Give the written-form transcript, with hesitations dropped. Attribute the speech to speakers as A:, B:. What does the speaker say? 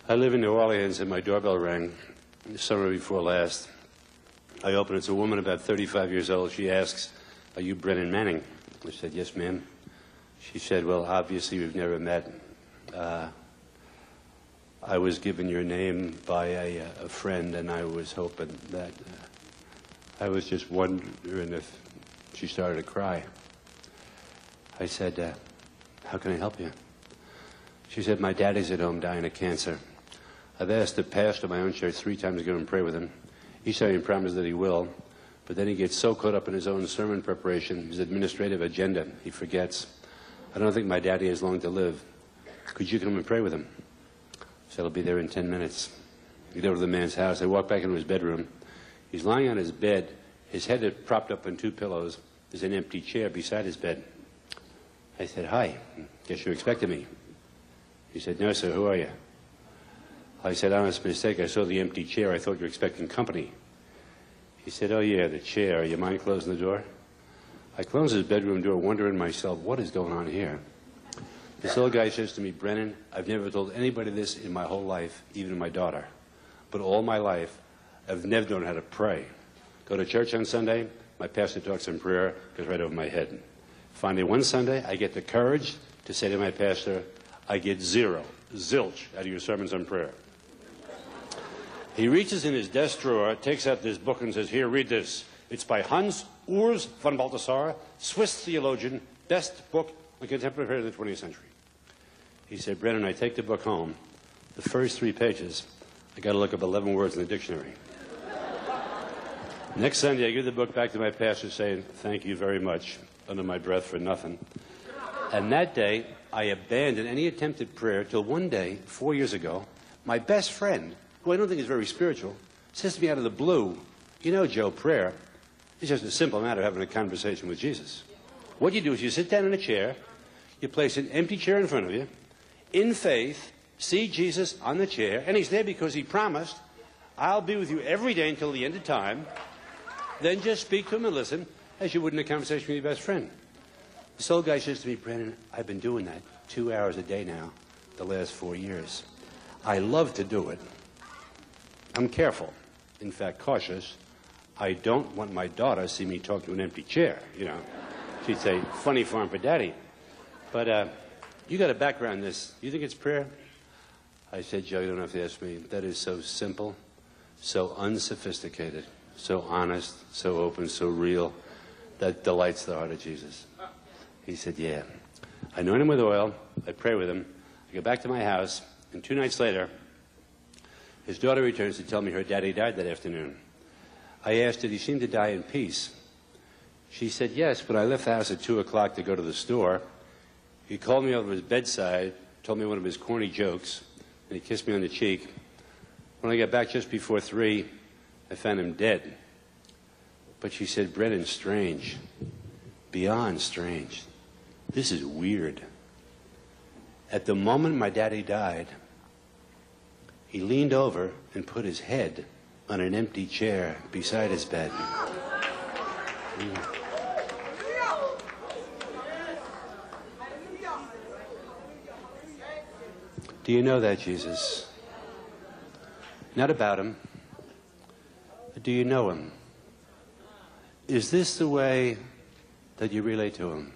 A: I live in New Orleans, and my doorbell rang the summer before last. I open. It's a woman about 35 years old. She asks, "Are you Brennan Manning?" I said, "Yes, ma'am." She said, "Well, obviously we've never met. I was given your name by a friend, and I was hoping that I was just wondering if..." She started to cry. I said, "How can I help you?" She said, "My daddy's at home dying of cancer. I've asked the pastor of my own church 3 times to go and pray with him. Each time he promised that he will, but then he gets so caught up in his own sermon preparation, his administrative agenda, he forgets. I don't think my daddy has long to live. Could you come and pray with him?" I said, "I'll be there in 10 minutes. We go to the man's house. I walk back into his bedroom. He's lying on his bed. His head is propped up on 2 pillows. There's an empty chair beside his bed. I said, "Hi, guess you expected me." He said, "No, sir, who are you?" I said, "Honest mistake, I saw the empty chair. I thought you were expecting company." He said, "Oh, yeah, the chair. You mind closing the door?" I closed his bedroom door, wondering myself, what is going on here? This old guy says to me, "Brennan, I've never told anybody this in my whole life, even my daughter. But all my life, I've never known how to pray. Go to church on Sunday, my pastor talks in prayer, goes right over my head. Finally, one Sunday, I get the courage to say to my pastor, I get zilch out of your sermons on prayer. He reaches in his desk drawer, takes out this book and says, "Here, read this. It's by Hans Urs von Balthasar, Swiss theologian, best book on contemporary prayer of the 20th century." He said, "Brennan, I take the book home. The first 3 pages, I got to look up 11 words in the dictionary. Next Sunday, I give the book back to my pastor saying, 'Thank you very much,' under my breath for nothing. And that day, I abandoned any attempt at prayer till one day, 4 years ago, my best friend, who I don't think is very spiritual, says to me out of the blue, 'You know, Joe, prayer is just a simple matter of having a conversation with Jesus. What you do is you sit down in a chair, you place an empty chair in front of you, in faith, see Jesus on the chair, and he's there because he promised, I'll be with you every day until the end of time. Then just speak to him and listen as you would in a conversation with your best friend.' This old guy says to me, 'Brennan, I've been doing that 2 hours a day now the last 4 years. I love to do it. I'm careful, in fact cautious. I don't want my daughter to see me talk to an empty chair, you know. She'd say, funny farm for daddy. But you got a background in this. You think it's prayer?' I said, 'Joe, you don't have to ask me. That is so simple, so unsophisticated, so honest, so open, so real, that delights the heart of Jesus.' He said, 'Yeah. I anoint him with oil. I pray with him. I go back to my house, and 2 nights later, his daughter returns to tell me her daddy died that afternoon. I asked, did he seem to die in peace? She said, yes, but I left the house at 2 o'clock to go to the store. He called me over his bedside, told me one of his corny jokes, and he kissed me on the cheek. When I got back just before 3, I found him dead. But she said, Brennan, strange, beyond strange. This is weird. At the moment my daddy died, he leaned over and put his head on an empty chair beside his bed. Do you know that, Jesus? Not about him. But do you know him? Is this the way that you relate to him?